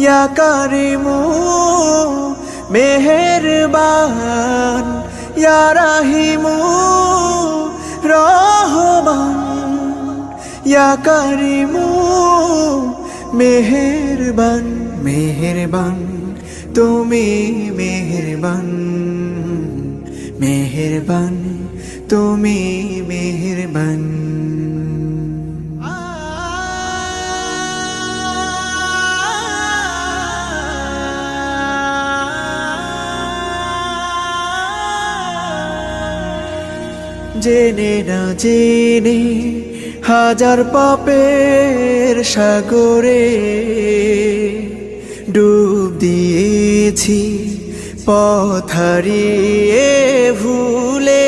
ইয়া কারিমু মেহেরবান, ইয়া রাহিমু রহমান, ইয়া কারিমু মেহেরবান, মেহেরবান তুমি মেহেরবান, মেহেরবান তুমি মেহেরবান। জেনে না জেনে হাজার পাপের সাগরে ডুব দিয়েছি, পথ হারিয়ে ভুলে